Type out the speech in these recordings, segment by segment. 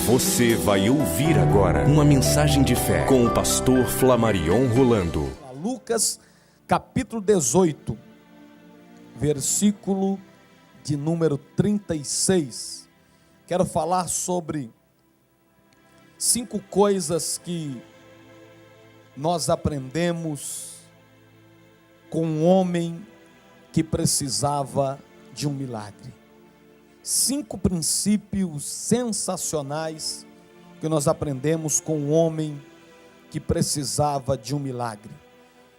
Você vai ouvir agora uma mensagem de fé com o pastor Flamarion Rolando. Lucas capítulo 18, versículo de número 36. Quero falar sobre 5 coisas que nós aprendemos com um homem que precisava de um milagre. 5 princípios sensacionais que nós aprendemos com um homem que precisava de um milagre.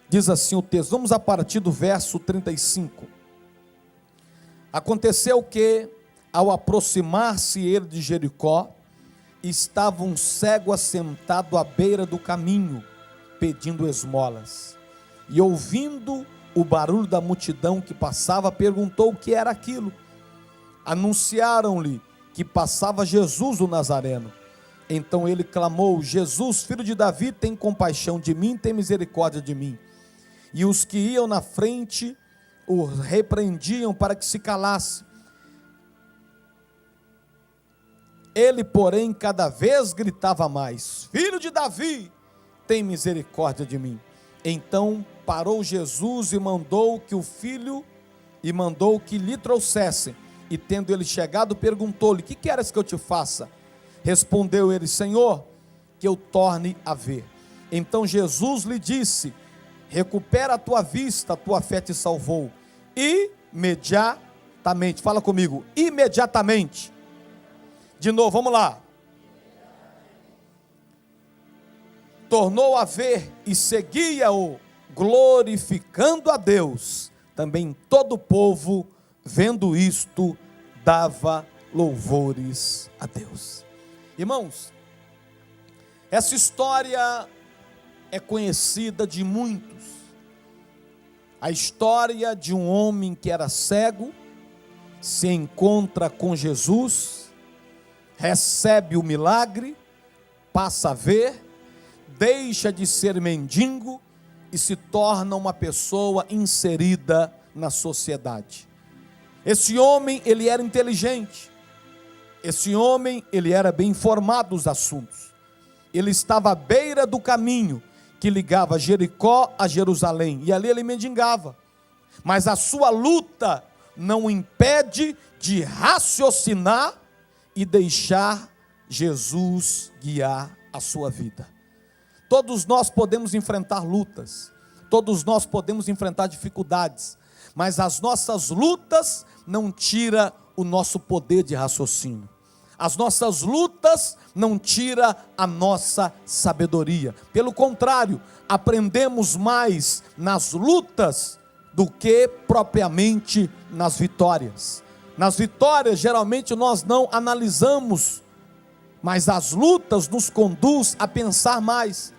Diz assim o texto, vamos a partir do verso 35. Aconteceu que, ao aproximar-se ele de Jericó, estava um cego assentado à beira do caminho, pedindo esmolas. E ouvindo o barulho da multidão que passava, perguntou o que era aquilo. Anunciaram-lhe que passava Jesus o Nazareno. Então ele clamou: Jesus, filho de Davi, tem compaixão de mim, tem misericórdia de mim. E os que iam na frente o repreendiam para que se calasse. Ele, porém, cada vez gritava mais: Filho de Davi, tem misericórdia de mim. Então parou Jesus e mandou que lhe trouxessem. E tendo ele chegado, perguntou-lhe: que queres que eu te faça? Respondeu ele: Senhor, que eu torne a ver. Então Jesus lhe disse: recupera a tua vista, a tua fé te salvou. Imediatamente, fala comigo, imediatamente. De novo, vamos lá. Tornou a ver e seguia-o, glorificando a Deus. Também todo o povo, vendo isto, dava louvores a Deus. Irmãos, essa história é conhecida de muitos. A história de um homem que era cego, se encontra com Jesus, recebe o milagre, passa a ver, deixa de ser mendigo e se torna uma pessoa inserida na sociedade. Esse homem, ele era inteligente. Esse homem, ele era bem informado dos assuntos. Ele estava à beira do caminho que ligava Jericó a Jerusalém, e ali ele mendigava. Mas a sua luta não o impede de raciocinar e deixar Jesus guiar a sua vida. Todos nós podemos enfrentar lutas, todos nós podemos enfrentar dificuldades, mas as nossas lutas não tiram o nosso poder de raciocínio. As nossas lutas não tiram a nossa sabedoria. Pelo contrário, aprendemos mais nas lutas do que propriamente nas vitórias. Nas vitórias, geralmente, nós não analisamos, mas as lutas nos conduzem a pensar mais.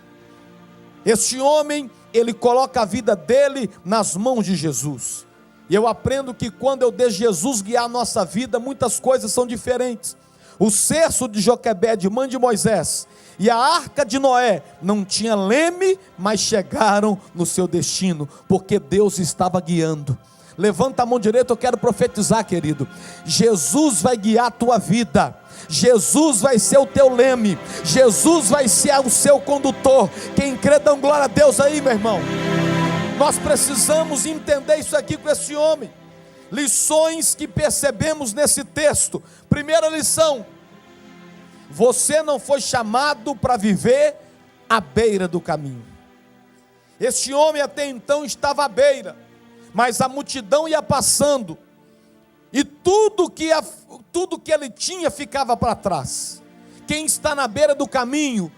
Este homem, ele coloca a vida dele nas mãos de Jesus. E eu aprendo que quando eu deixo Jesus guiar a nossa vida, muitas coisas são diferentes. O cesto de Joquebede, mãe de Moisés, e a arca de Noé não tinha leme, mas chegaram no seu destino, porque Deus estava guiando. Levanta a mão direita, eu quero profetizar, querido. Jesus vai guiar a tua vida. Jesus vai ser o teu leme. Jesus vai ser o seu condutor. Quem crê, dá glória a Deus aí, meu irmão. Nós precisamos entender isso aqui com esse homem. Lições que percebemos nesse texto. Primeira lição: você não foi chamado para viver à beira do caminho. Este homem até então estava à beira, mas a multidão ia passando, e tudo que ele tinha ficava para trás. Quem está na beira do caminho,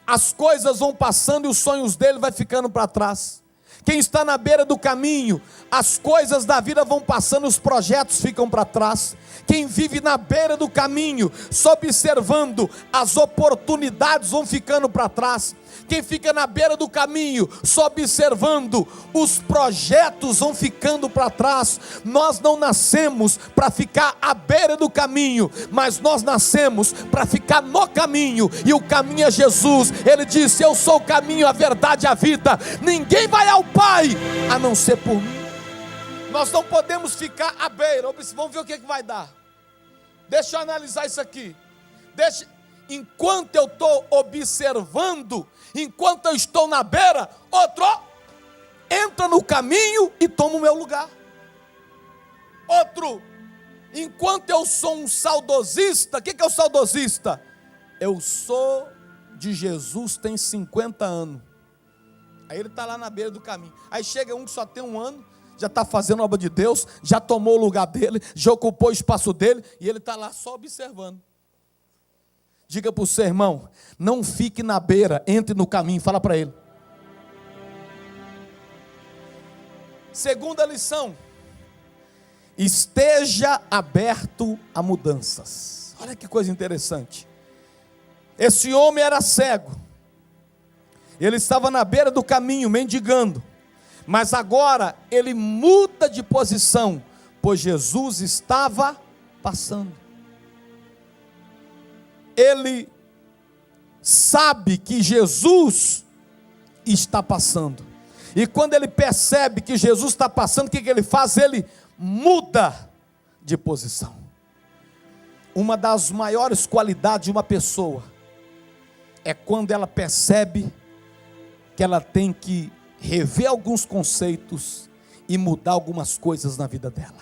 as coisas vão passando e os sonhos dele vai ficando para trás. Quem está na beira do caminho, as coisas da vida vão passando e os projetos ficam para trás. Quem vive na beira do caminho, só observando, as oportunidades vão ficando para trás. Quem fica na beira do caminho, só observando, os projetos vão ficando para trás. Nós não nascemos para ficar à beira do caminho, mas nós nascemos para ficar no caminho, e o caminho é Jesus. Ele disse: eu sou o caminho, a verdade e a vida. Ninguém vai ao Pai a não ser por mim. Nós não podemos ficar à beira. Vamos ver o que vai dar. Deixa eu analisar isso aqui. enquanto eu estou observando, enquanto eu estou na beira, outro entra no caminho e toma o meu lugar. Outro, enquanto eu sou um saudosista, o que é o saudosista? Eu sou de Jesus, tem 50 anos. Aí ele está lá na beira do caminho. Aí chega um que só tem 1 ano, já está fazendo a obra de Deus, já tomou o lugar dele, já ocupou o espaço dele, e ele está lá só observando. Diga para o seu irmão, não fique na beira, entre no caminho, fala para ele. Segunda lição, esteja aberto a mudanças. Olha que coisa interessante. Esse homem era cego, ele estava na beira do caminho, mendigando, mas agora ele muda de posição, pois Jesus estava passando. Ele sabe que Jesus está passando, e quando ele percebe que Jesus está passando, o que ele faz? Ele muda de posição. Uma das maiores qualidades de uma pessoa é quando ela percebe que ela tem que rever alguns conceitos e mudar algumas coisas na vida dela.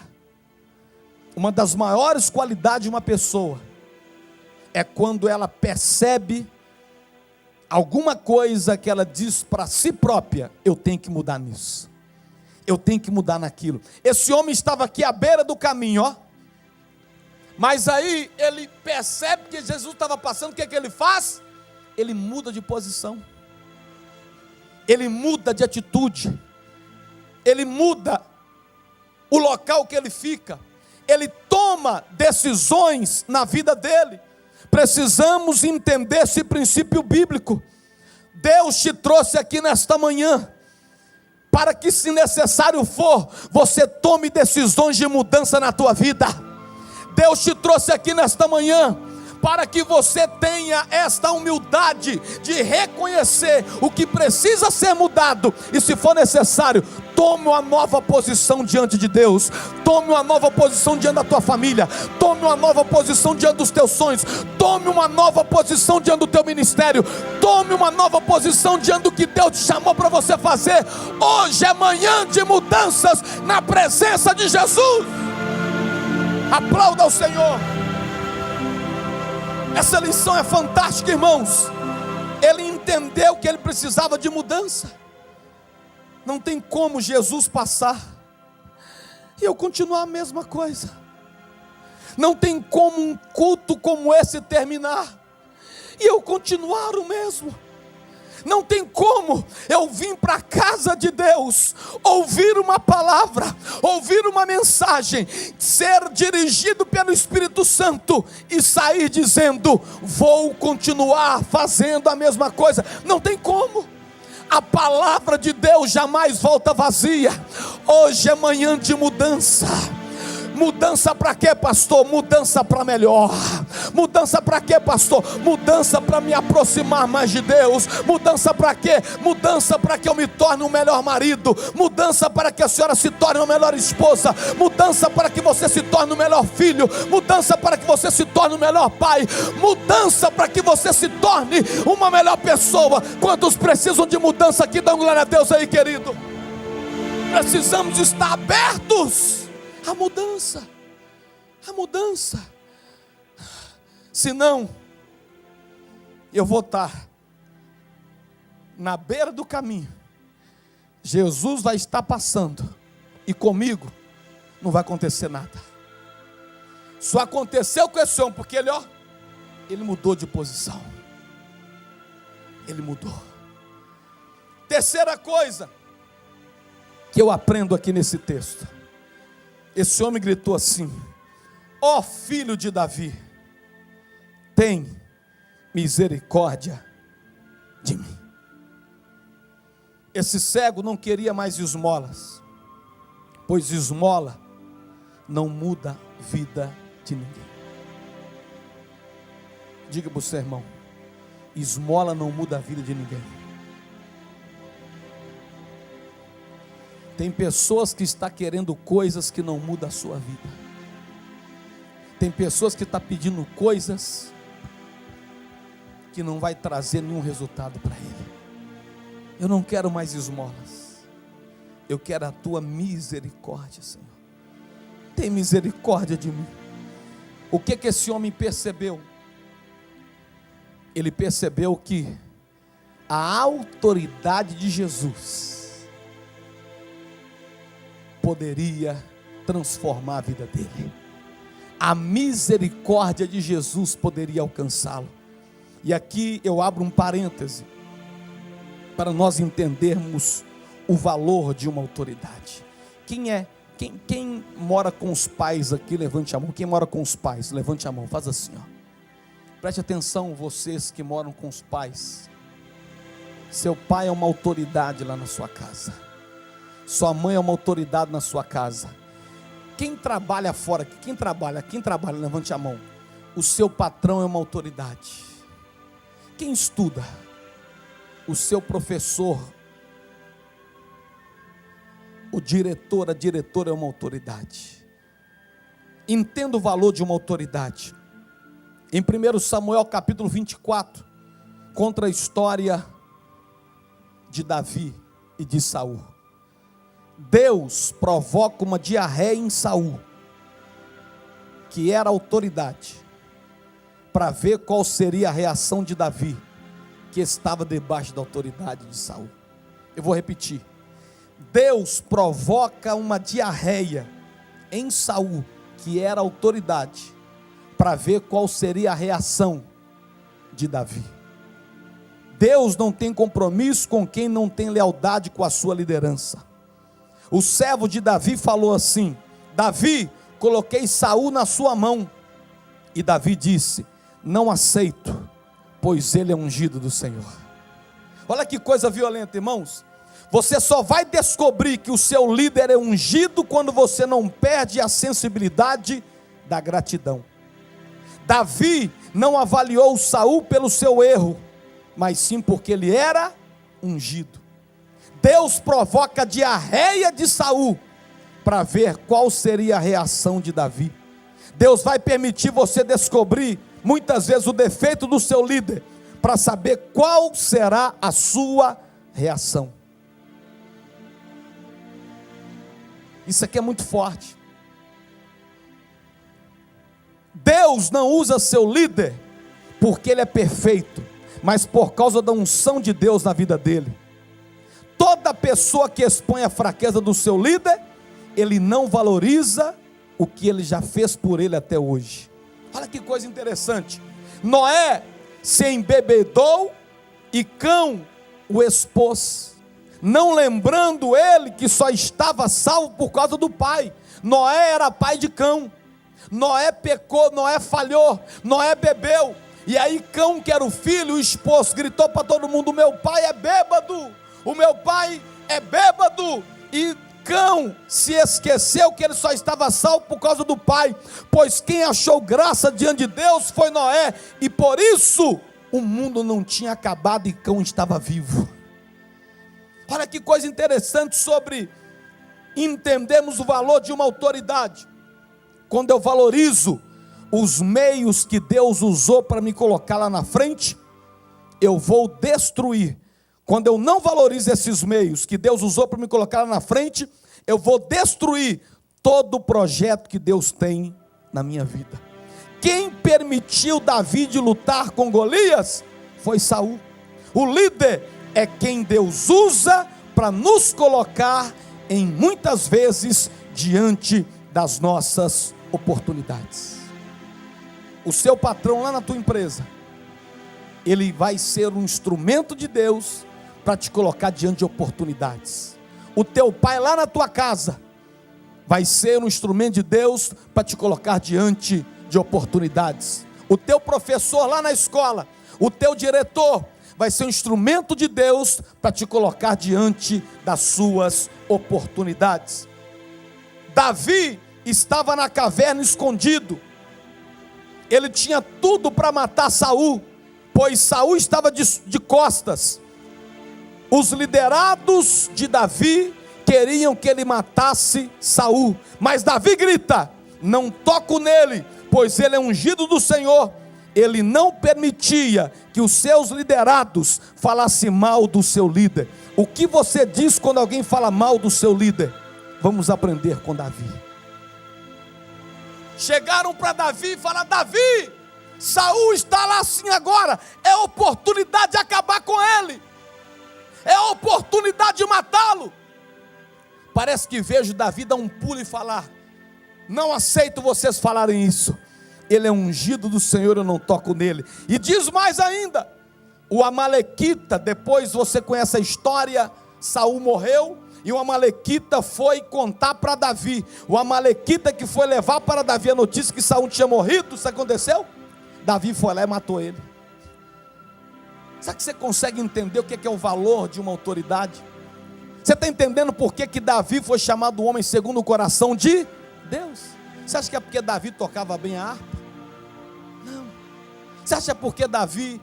Uma das maiores qualidades de uma pessoa é quando ela percebe alguma coisa que ela diz para si própria: eu tenho que mudar nisso, eu tenho que mudar naquilo. Esse homem estava aqui à beira do caminho, ó. Mas aí ele percebe que Jesus estava passando, o que é que ele faz? Ele muda de posição, ele muda de atitude, ele muda o local que ele fica, ele toma decisões na vida dele. Precisamos entender esse princípio bíblico. Deus te trouxe aqui nesta manhã para que, se necessário for, você tome decisões de mudança na tua vida. Deus te trouxe aqui nesta manhã para que você tenha esta humildade de reconhecer o que precisa ser mudado, e, se for necessário, tome uma nova posição diante de Deus, tome uma nova posição diante da tua família, tome uma nova posição diante dos teus sonhos, tome uma nova posição diante do teu ministério, tome uma nova posição diante do que Deus te chamou para você fazer. Hoje é manhã de mudanças na presença de Jesus. Aplauda ao Senhor. Essa lição é fantástica, irmãos. Ele entendeu que ele precisava de mudança. Não tem como Jesus passar e eu continuar a mesma coisa. Não tem como um culto como esse terminar e eu continuar o mesmo. Não tem como eu vim para a casa de Deus, ouvir uma palavra, ouvir uma mensagem, ser dirigido pelo Espírito Santo e sair dizendo: vou continuar fazendo a mesma coisa. Não tem como. A palavra de Deus jamais volta vazia. Hoje é manhã de mudança. Mudança para quê, pastor? Mudança para melhor. Mudança para quê, pastor? Mudança para me aproximar mais de Deus. Mudança para quê? Mudança para que eu me torne um melhor marido. Mudança para que a senhora se torne uma melhor esposa. Mudança para que você se torne um melhor filho. Mudança para que você se torne um melhor pai. Mudança para que você se torne uma melhor pessoa. Quantos precisam de mudança aqui? Dão glória a Deus aí, querido. Precisamos estar abertos a mudança, a mudança. Senão, eu vou estar na beira do caminho, Jesus vai estar passando, e comigo não vai acontecer nada. Só aconteceu com esse homem, porque ele mudou de posição. Ele mudou. Terceira coisa que eu aprendo aqui nesse texto. Esse homem gritou assim: ó filho de Davi, tem misericórdia de mim. Esse cego não queria mais esmolas, pois esmola não muda a vida de ninguém. Diga para o seu irmão: esmola não muda a vida de ninguém. Tem pessoas que estão querendo coisas que não mudam a sua vida. Tem pessoas que estão pedindo coisas que não vai trazer nenhum resultado para ele. Eu não quero mais esmolas, eu quero a tua misericórdia, Senhor. Tem misericórdia de mim. O que esse homem percebeu? Ele percebeu que a autoridade de Jesus poderia transformar a vida dele. A misericórdia de Jesus poderia alcançá-lo. E aqui eu abro um parêntese para nós entendermos o valor de uma autoridade. Quem mora com os pais aqui, levante a mão. Quem mora com os pais, levante a mão, faz assim, ó. Preste atenção, vocês que moram com os pais. Seu pai é uma autoridade lá na sua casa. Sua mãe é uma autoridade na sua casa. Quem trabalha fora aqui, quem trabalha, levante a mão. O seu patrão é uma autoridade. Quem estuda, o seu professor, o diretor, a diretora é uma autoridade. Entenda o valor de uma autoridade. Em 1 Samuel capítulo 24, conta a história de Davi e de Saul. Deus provoca uma diarreia em Saul, que era autoridade, para ver qual seria a reação de Davi, que estava debaixo da autoridade de Saul. Eu vou repetir. Deus provoca uma diarreia em Saul, que era autoridade, para ver qual seria a reação de Davi. Deus não tem compromisso com quem não tem lealdade com a sua liderança. O servo de Davi falou assim: Davi, coloquei Saul na sua mão. E Davi disse: não aceito, pois ele é ungido do Senhor. Olha que coisa violenta, irmãos. Você só vai descobrir que o seu líder é ungido quando você não perde a sensibilidade da gratidão. Davi não avaliou Saul pelo seu erro, mas sim porque ele era ungido. Deus provoca a diarreia de Saul para ver qual seria a reação de Davi. Deus vai permitir você descobrir muitas vezes o defeito do seu líder, para saber qual será a sua reação. Isso aqui é muito forte. Deus não usa seu líder porque ele é perfeito, mas por causa da unção de Deus na vida dele. Toda pessoa que expõe a fraqueza do seu líder, ele não valoriza o que ele já fez por ele até hoje. Olha que coisa interessante. Noé se embebedou e Cão o expôs, não lembrando ele que só estava salvo por causa do pai. Noé era pai de Cão. Noé pecou, Noé falhou, Noé bebeu. E aí Cão, que era o filho, o esposo, gritou para todo mundo: o meu pai é bêbado, o meu pai é bêbado. E Cão se esqueceu que ele só estava salvo por causa do pai, pois quem achou graça diante de Deus foi Noé, e por isso o mundo não tinha acabado e Cão estava vivo. Olha que coisa interessante sobre entendermos o valor de uma autoridade. Quando eu valorizo os meios que Deus usou para me colocar lá na frente, eu vou destruir. Quando eu não valorizo esses meios que Deus usou para me colocar lá na frente, eu vou destruir todo o projeto que Deus tem na minha vida. Quem permitiu Davi de lutar com Golias foi Saul. O líder é quem Deus usa para nos colocar em muitas vezes diante das nossas oportunidades. O seu patrão lá na tua empresa, ele vai ser um instrumento de Deus para te colocar diante de oportunidades. O teu pai lá na tua casa vai ser um instrumento de Deus para te colocar diante de oportunidades. O teu professor lá na escola, o teu diretor, vai ser um instrumento de Deus para te colocar diante das suas oportunidades. Davi estava na caverna escondido. Ele tinha tudo para matar Saul, pois Saul estava de costas. Os liderados de Davi queriam que ele matasse Saul, mas Davi grita: não toco nele, pois ele é ungido do Senhor. ele não permitia que os seus liderados falassem mal do seu líder. O que você diz quando alguém fala mal do seu líder? Vamos aprender com Davi. Chegaram para Davi e falaram: Davi, Saul está lá assim agora, é oportunidade de acabar com ele, é oportunidade de matá-lo. Parece que vejo Davi dar um pulo e falar: não aceito vocês falarem isso, ele é ungido do Senhor, eu não toco nele. E diz mais ainda, o amalequita, depois você conhece a história, Saul morreu, e o amalequita foi contar para Davi, o amalequita que foi levar para Davi a notícia que Saul tinha morrido. Isso aconteceu? Davi foi lá e matou ele. Será que você consegue entender o que é o valor de uma autoridade? Você está entendendo por que Davi foi chamado o homem segundo o coração de Deus? Você acha que é porque Davi tocava bem a harpa? Não. Você acha porque Davi,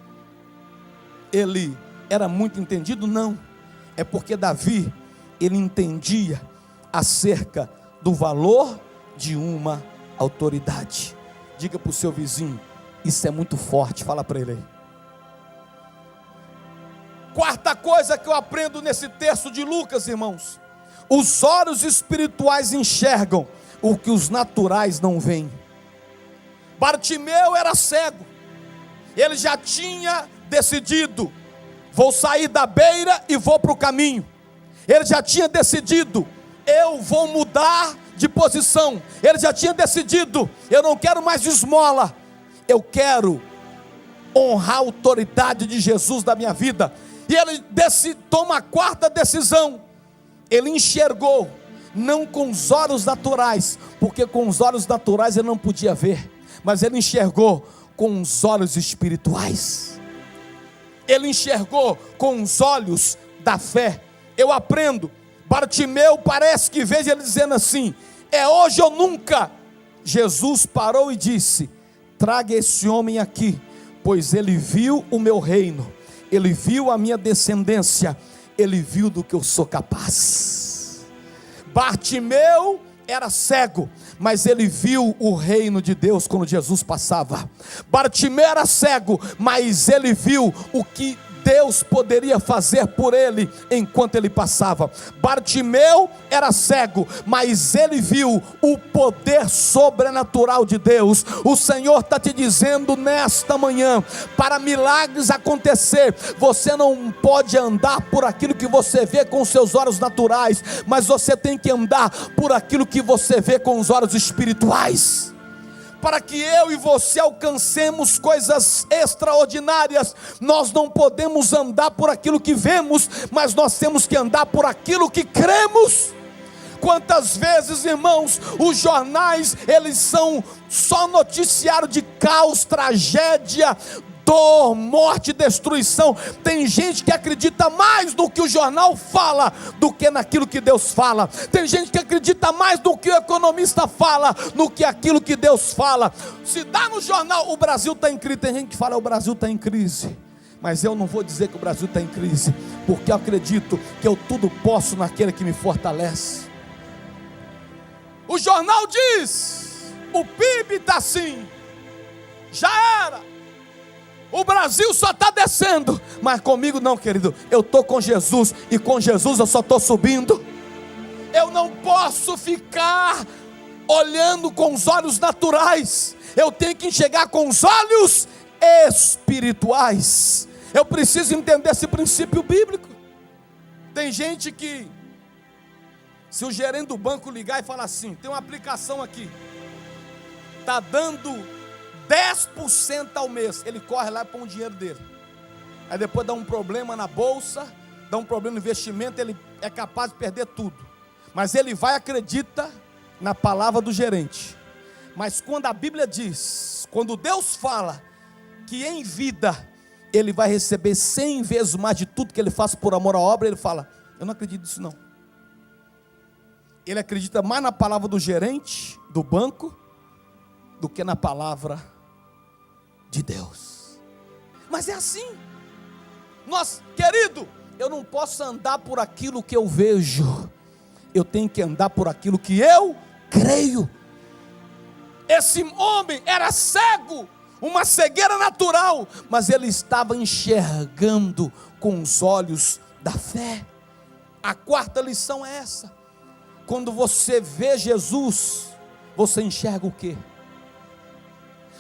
ele era muito entendido? Não. É porque Davi, ele entendia acerca do valor de uma autoridade. Diga para o seu vizinho: isso é muito forte. Fala para ele aí. Quarta coisa que eu aprendo nesse texto de Lucas, irmãos: os olhos espirituais enxergam o que os naturais não veem. Bartimeu era cego, ele já tinha decidido: vou sair da beira e vou para o caminho. Ele já tinha decidido: eu vou mudar de posição. Ele já tinha decidido: eu não quero mais esmola, eu quero honrar a autoridade de Jesus da minha vida. E ele toma a quarta decisão. Ele enxergou, não com os olhos naturais, porque com os olhos naturais ele não podia ver, mas ele enxergou com os olhos espirituais. Ele enxergou com os olhos da fé. Eu aprendo, Bartimeu parece que veja ele dizendo assim: é hoje ou nunca. Jesus parou e disse: traga esse homem aqui, pois ele viu o meu reino, ele viu a minha descendência, ele viu do que eu sou capaz. Bartimeu era cego, mas ele viu o reino de Deus quando Jesus passava. Bartimeu era cego, mas ele viu o que Deus poderia fazer por ele enquanto ele passava. Bartimeu era cego, mas ele viu o poder sobrenatural de Deus. O Senhor está te dizendo nesta manhã: para milagres acontecer, você não pode andar por aquilo que você vê com os seus olhos naturais, mas você tem que andar por aquilo que você vê com os olhos espirituais. Para que eu e você alcancemos coisas extraordinárias, nós não podemos andar por aquilo que vemos, mas nós temos que andar por aquilo que cremos. Quantas vezes, irmãos, os jornais, eles são só noticiário de caos, tragédia, dor, morte, destruição. Tem gente que acredita mais no que o jornal fala do que naquilo que Deus fala. Tem gente que acredita mais no que o economista fala do que aquilo que Deus fala. Se dá no jornal, o Brasil está em crise. Tem gente que fala: o Brasil está em crise. Mas eu não vou dizer que o Brasil está em crise, porque eu acredito que eu tudo posso naquele que me fortalece. O jornal diz: o PIB está assim, já era, o Brasil só está descendo. Mas comigo não, querido. Eu estou com Jesus, e com Jesus eu só estou subindo. Eu não posso ficar olhando com os olhos naturais. Eu tenho que enxergar com os olhos espirituais. Eu preciso entender esse princípio bíblico. Tem gente que, se o gerente do banco ligar e falar assim: tem uma aplicação aqui, está dando 10% ao mês, ele corre lá e põe o dinheiro dele. Aí depois dá um problema na bolsa, dá um problema no investimento, ele é capaz de perder tudo. Mas ele vai e acredita na palavra do gerente. Mas quando a Bíblia diz, quando Deus fala que em vida ele vai receber 100 vezes mais de tudo que ele faz por amor à obra, ele fala: eu não acredito nisso não. Ele acredita mais na palavra do gerente do banco do que na palavra de Deus. Mas é assim. Nós, querido, eu não posso andar por aquilo que eu vejo, eu tenho que andar por aquilo que eu creio. Esse homem era cego, uma cegueira natural, mas ele estava enxergando com os olhos da fé. A quarta lição é essa: quando você vê Jesus, você enxerga o quê?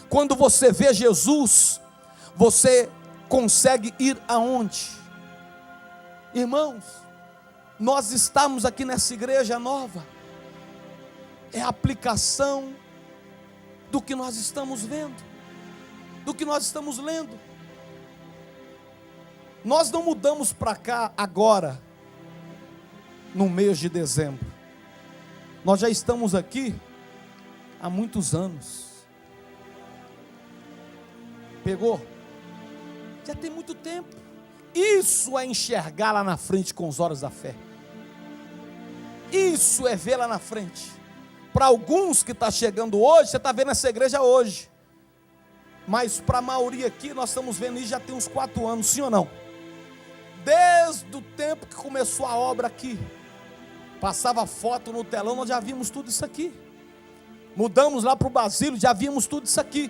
Quando você vê Jesus, você consegue ir aonde? Irmãos, nós estamos aqui nessa igreja nova, é a aplicação do que nós estamos vendo, do que nós estamos lendo. Nós não mudamos para cá agora, no mês de dezembro. Nós já estamos aqui há muitos anos. Pegou? Já tem muito tempo. Isso é enxergar lá na frente com os olhos da fé. Isso é ver lá na frente. Para alguns que está chegando hoje, você está vendo essa igreja hoje. Mas para a maioria aqui, nós estamos vendo isso já tem uns 4 anos, sim ou não? Desde o tempo que começou a obra aqui, passava foto no telão, nós já vimos tudo isso aqui. Mudamos lá para o Basílio, já vimos tudo isso aqui.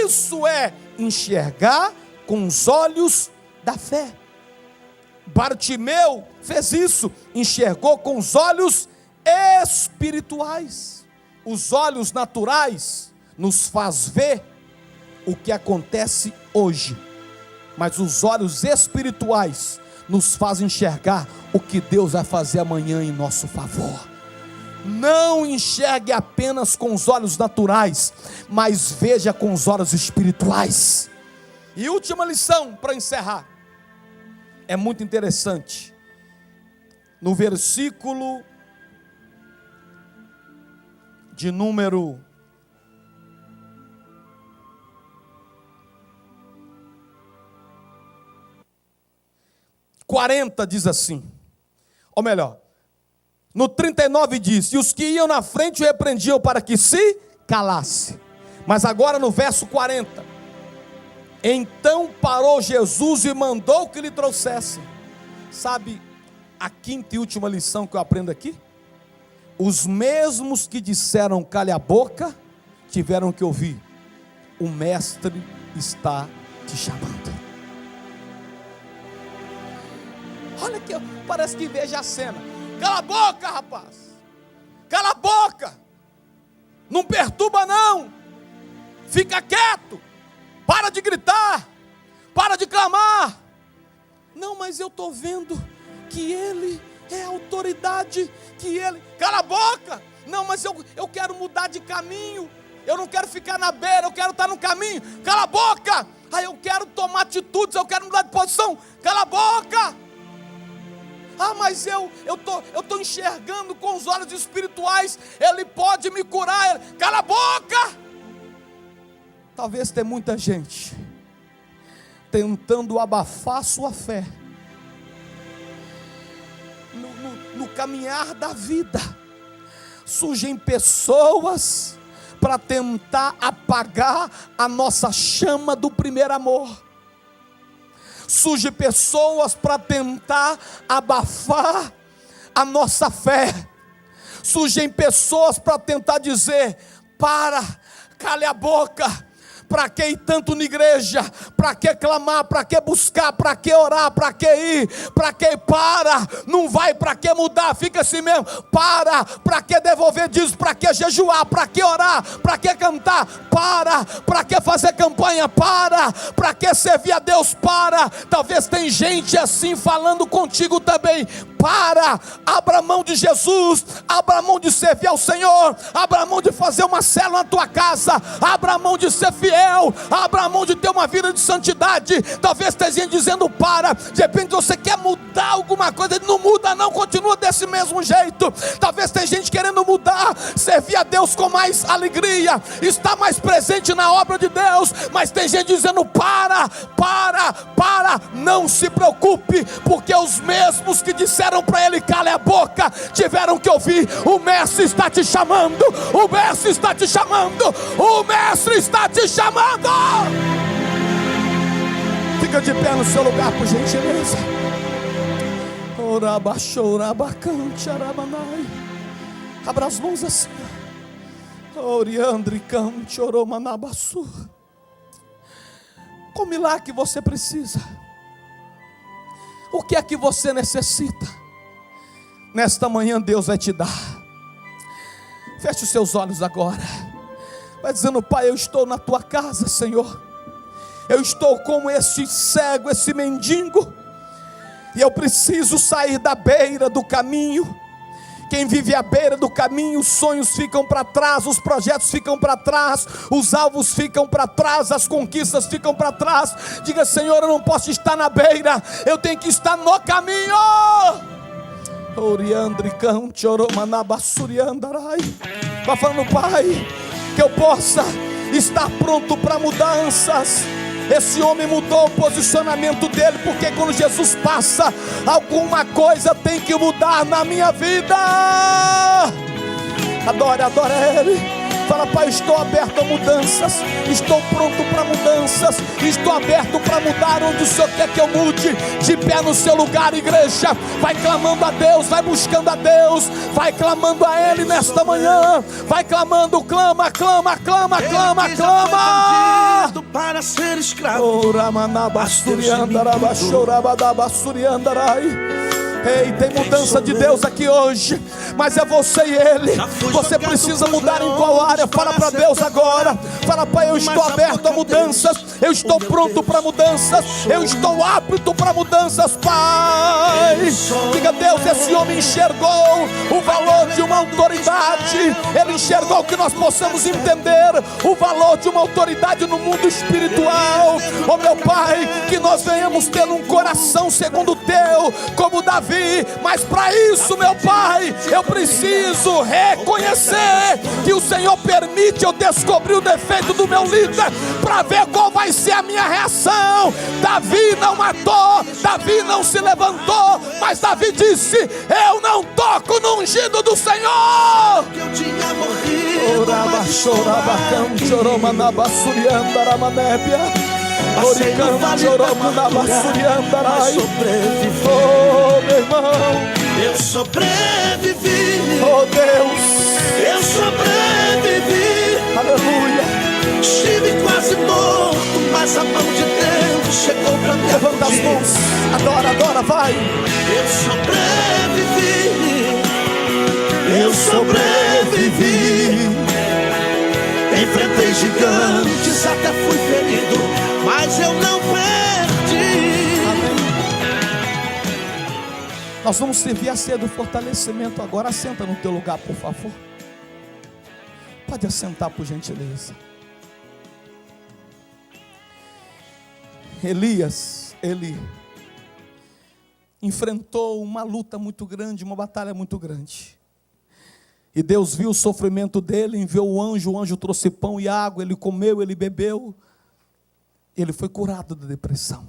Isso é enxergar com os olhos da fé. Bartimeu fez isso, enxergou com os olhos espirituais. Os olhos naturais nos faz ver o que acontece hoje, mas os olhos espirituais nos fazem enxergar o que Deus vai fazer amanhã em nosso favor. Não enxergue apenas com os olhos naturais, mas veja com os olhos espirituais. E última lição para encerrar, é muito interessante. No versículo de número 40 diz assim, ou melhor, no 39 diz: e os que iam na frente o repreendiam para que se calasse. Mas agora no verso 40, então parou Jesus e mandou que lhe trouxessem. Sabe a quinta e última lição que eu aprendo aqui? Os mesmos que disseram cale a boca, tiveram que ouvir: o mestre está te chamando. Olha aqui, parece que veja a cena. Cala a boca, rapaz. Cala a boca. Não perturba não. Fica quieto. Para de gritar. Para de clamar. Não, mas eu estou vendo que ele é autoridade. Que ele... Cala a boca. Não, mas eu quero mudar de caminho. Eu não quero ficar na beira, eu quero estar no caminho. Cala a boca. Eu quero tomar atitudes, eu quero mudar de posição. Cala a boca. Mas eu estou enxergando com os olhos espirituais, ele pode me curar. Cala a boca! Talvez tenha muita gente tentando abafar sua fé no caminhar da vida. Surgem pessoas para tentar apagar a nossa chama do primeiro amor. Surgem pessoas para tentar abafar a nossa fé. Surgem pessoas para tentar dizer: para, cale a boca. Para que ir tanto na igreja? Para que clamar? Para que buscar? Para que orar? Para que ir? Para que para? Não vai? Para que mudar? Fica assim mesmo. Para que devolver dízimo? Para que jejuar? Para que orar? Para que cantar? Para que fazer campanha? Para que servir a Deus? Talvez tem gente assim falando contigo também. Abra mão de Jesus, abra mão de servir ao Senhor, abra mão de fazer uma célula na tua casa, abra mão de ser fiel, abra mão de ter uma vida de santidade. Talvez tenha gente dizendo de repente você quer mudar alguma coisa, ele não muda não, continua desse mesmo jeito. Talvez tenha gente querendo mudar, servir a Deus com mais alegria, estar mais presente na obra de Deus, mas tem gente dizendo não se preocupe, porque os mesmos que disseram para ele cale a boca, tiveram que ouvir: o mestre está te chamando, o mestre está te chamando, o mestre está te chamando. Fica de pé no seu lugar, por gentileza. Abra as mãos assim. Qual milagre que você precisa? O que é que você necessita? Nesta manhã Deus vai te dar. Feche os seus olhos agora. Vai dizendo: Pai, eu estou na tua casa, Senhor. Eu estou como esse cego, esse mendigo, e eu preciso sair da beira do caminho. Quem vive à beira do caminho, os sonhos ficam para trás, os projetos ficam para trás, os alvos ficam para trás, as conquistas ficam para trás. Diga: Senhor, eu não posso estar na beira, eu tenho que estar no caminho. Vai falando: Pai, que eu possa estar pronto para mudanças. Esse homem mudou o posicionamento dele, porque quando Jesus passa, alguma coisa tem que mudar na minha vida. Adore Ele. Fala: Pai, estou aberto a mudanças, estou pronto para mudanças, estou aberto para mudar onde o Senhor quer que eu mude. De pé no seu lugar, igreja, vai clamando a Deus, vai buscando a Deus, vai clamando a Ele nesta manhã, vai clamando, clama, clama, clama, clama, clama. Para ser escravo. Ei, tem mudança de Deus aqui hoje, mas é você e Ele. Você precisa mudar em qual área? Fala para Deus agora. Fala: Pai, eu estou aberto a mudanças, eu estou pronto para mudanças, eu estou apto para mudanças, Pai. Diga: Deus, esse homem enxergou o valor de uma autoridade. Ele enxergou que nós possamos entender o valor de uma autoridade no mundo espiritual. Oh meu Pai, que nós venhamos ter um coração segundo o Teu, como Davi. Mas para isso, meu Pai, eu preciso reconhecer que o Senhor permite eu descobrir o defeito do meu líder, para ver qual vai ser a minha reação. Davi não matou, Davi não se levantou, mas Davi disse: eu não toco no ungido do Senhor. Que eu tinha morrido, mas estou passei no vale da amargura, mas sobrevivi. Oh, meu irmão, eu sobrevivi. Oh Deus, eu sobrevivi. Aleluia. Estive quase morto, mas a mão de Deus chegou para me levanta as mãos, adora, adora, vai. Eu sobrevivi. Eu sobrevivi. Enfrentei gigantes, até fui ferido, mas eu não perdi. Amém. Nós vamos servir a ceia do fortalecimento agora. Assenta no teu lugar, por favor. Pode assentar, por gentileza. Elias, ele enfrentou uma luta muito grande, uma batalha muito grande. E Deus viu o sofrimento dele, enviou o anjo trouxe pão e água, ele comeu, ele bebeu. Ele foi curado da depressão.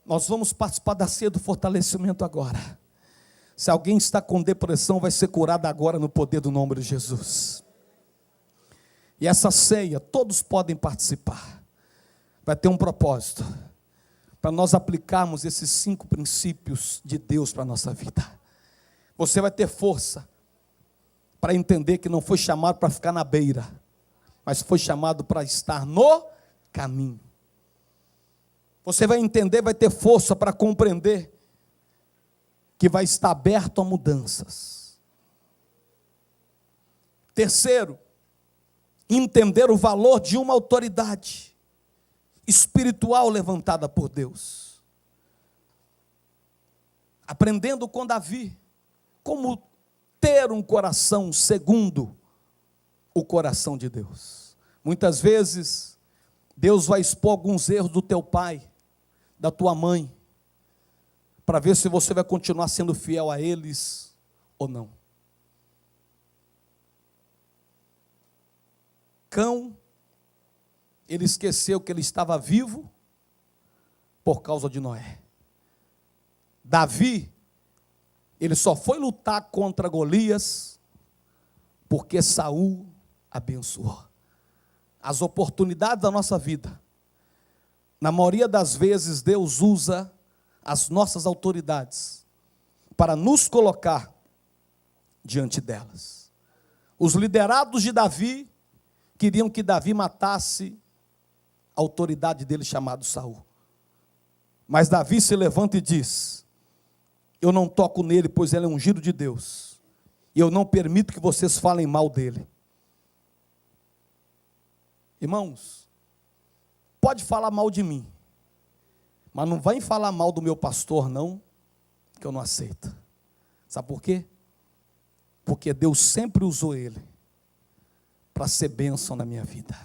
Nós vamos participar da ceia do fortalecimento agora. Se alguém está com depressão, vai ser curado agora no poder do nome de Jesus. E essa ceia, todos podem participar. Vai ter um propósito, para nós aplicarmos esses 5 princípios de Deus para a nossa vida. Você vai ter força para entender que não foi chamado para ficar na beira, mas foi chamado para estar no caminho. Você vai entender, vai ter força para compreender que vai estar aberto a mudanças. Terceiro, entender o valor de uma autoridade espiritual levantada por Deus. Aprendendo com Davi como ter um coração segundo o coração de Deus. Muitas vezes Deus vai expor alguns erros do teu pai, da tua mãe, para ver se você vai continuar sendo fiel a eles ou não. Cão, ele esqueceu que ele estava vivo por causa de Noé. Davi, ele só foi lutar contra Golias porque Saul abençoou. As oportunidades da nossa vida, na maioria das vezes Deus usa as nossas autoridades para nos colocar diante delas. Os liderados de Davi queriam que Davi matasse autoridade dele chamado Saul. Mas Davi se levanta e diz: eu não toco nele, pois ele é ungido de Deus, e eu não permito que vocês falem mal dele. Irmãos, pode falar mal de mim, mas não vai falar mal do meu pastor não, que eu não aceito. Sabe por quê? Porque Deus sempre usou ele para ser bênção na minha vida.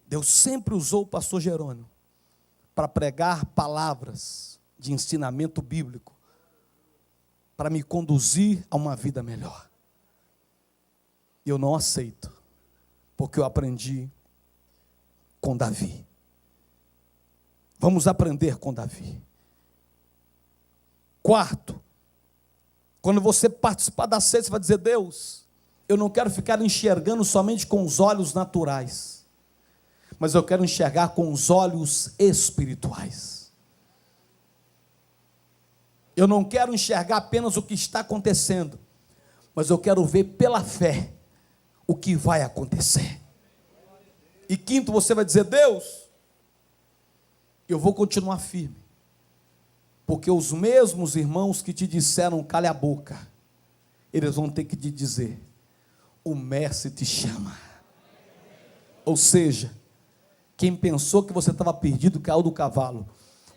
Deus sempre usou o pastor Jerônimo para pregar palavras de ensinamento bíblico, para me conduzir a uma vida melhor. E eu não aceito, porque eu aprendi com Davi. Vamos aprender com Davi. Quarto, quando você participar da ceia, você vai dizer: Deus, eu não quero ficar enxergando somente com os olhos naturais, mas eu quero enxergar com os olhos espirituais. Eu não quero enxergar apenas o que está acontecendo, mas eu quero ver pela fé o que vai acontecer. E quinto, você vai dizer: Deus, eu vou continuar firme, porque os mesmos irmãos que te disseram cale a boca, eles vão ter que te dizer: o mestre te chama. Ou seja, quem pensou que você estava perdido caiu do cavalo.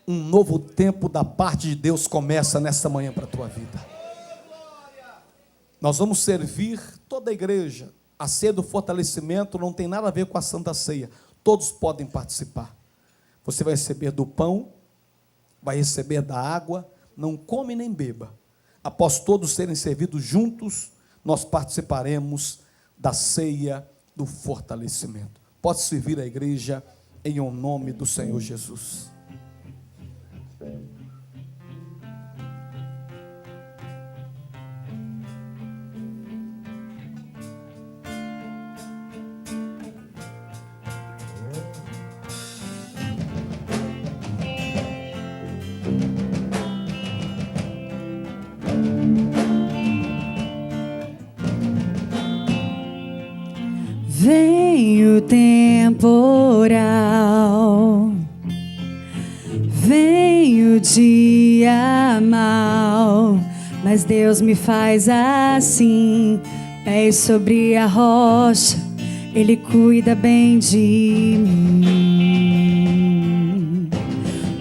Um novo tempo da parte de Deus começa nessa manhã para a tua vida. Nós vamos servir toda a igreja. A ceia do fortalecimento não tem nada a ver com a Santa Ceia. Todos podem participar. Você vai receber do pão, vai receber da água, não come nem beba. Após todos serem servidos juntos, nós participaremos da ceia do fortalecimento. Pode servir a igreja em o nome do Senhor Jesus. Vem o temporal, vem o dia mau, mas Deus me faz assim, pés sobre a rocha, Ele cuida bem de mim.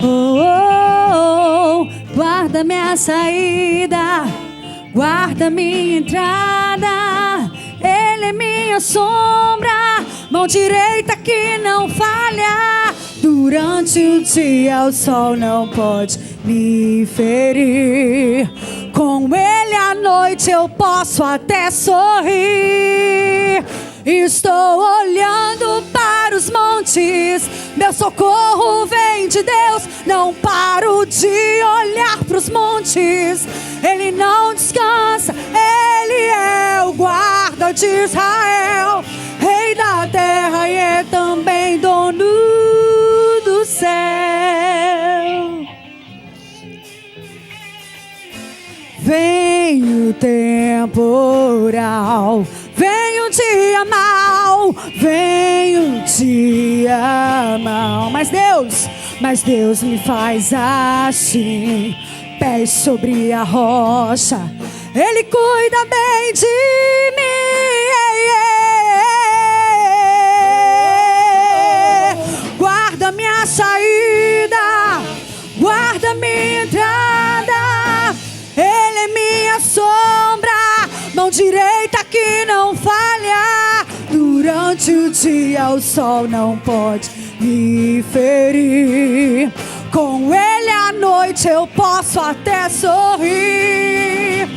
Oh, oh, oh, guarda minha saída, guarda minha entrada, Ele é minha sombra, mão direita que não falha. Durante o dia o sol não pode me ferir, com Ele à noite eu posso até sorrir. Estou olhando para os montes, meu socorro vem de Deus. Não paro de olhar para os montes, Ele não descansa, Ele é o guarda de Israel, Rei da terra e é também dono do céu. Vem o temporal, vem o dia mau, vem o dia mau, mas Deus me faz assim, pés sobre a rocha, Ele cuida bem de mim. Guarda minha saída, guarda minha entrada, Ele é minha sombra, mão direita que não falha. Durante o dia o sol não pode me ferir, com Ele à noite eu posso até sorrir.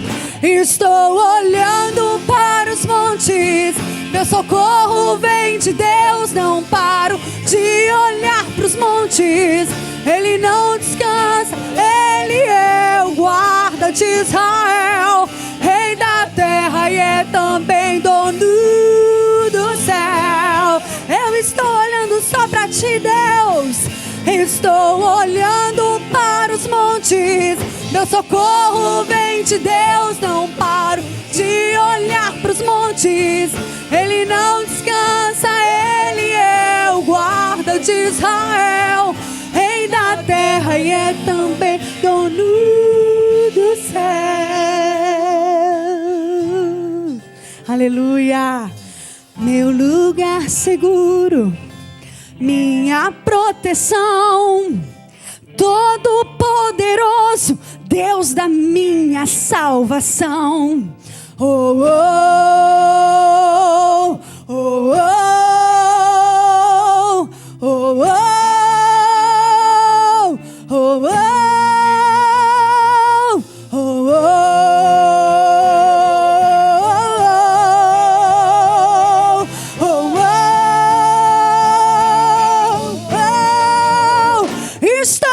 Estou olhando para os montes, meu socorro vem de Deus. Não paro de olhar para os montes, Ele não descansa, Ele é o guarda de Israel, Rei da terra e é também dono do céu. Eu estou olhando só para ti, Deus. Estou olhando para os montes, meu socorro vem de Deus. Não paro de olhar para os montes, Ele não descansa, Ele é o guarda de Israel, Rei da terra e é também dono do céu. Aleluia. Meu lugar seguro, minha proteção, Todo-Poderoso, Deus da minha salvação. Oh, oh, oh, oh, oh, oh, oh, oh, Estou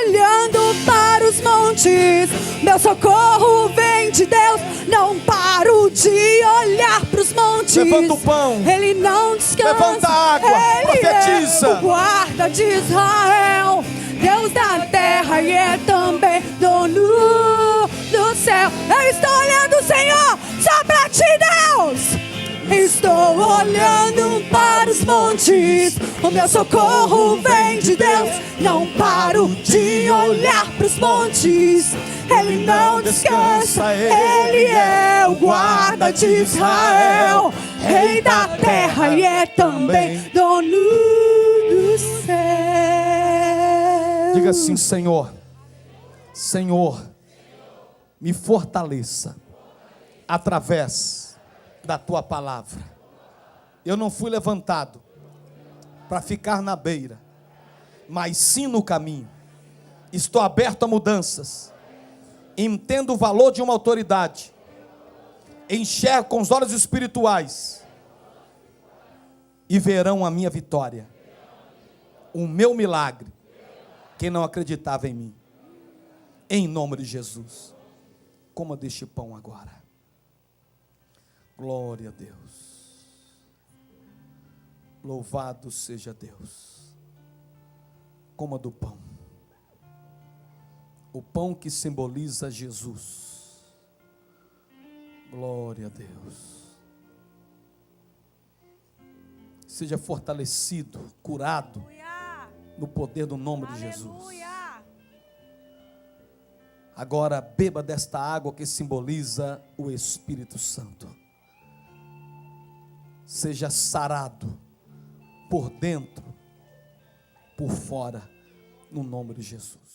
olhando para os montes, meu socorro vem de Deus. Não paro de olhar para os montes. Levanta o pão. Ele não descansa. Levanta a água. Ele Profetiza. é o guarda de Israel, Deus da terra e é também dono do céu. Eu estou olhando, Senhor, só para ti, Deus. Estou olhando para os montes, o meu socorro vem de Deus. Não paro de olhar para os montes. Ele não descansa, Ele é o guarda de Israel, Rei da terra e é também dono do céu. Diga assim: Senhor, Senhor, me fortaleça através da tua palavra. Eu não fui levantado para ficar na beira, mas sim no caminho. Estou aberto a mudanças. Entendo o valor de uma autoridade. Enxergo com os olhos espirituais e verão a minha vitória, o meu milagre. Quem não acreditava em mim, em nome de Jesus, coma deste pão agora. Glória a Deus. Louvado seja Deus. Coma do pão. O pão que simboliza Jesus. Glória a Deus. Seja fortalecido, curado no poder do nome de Jesus. Agora beba desta água que simboliza o Espírito Santo. Seja sarado por dentro, por fora, no nome de Jesus.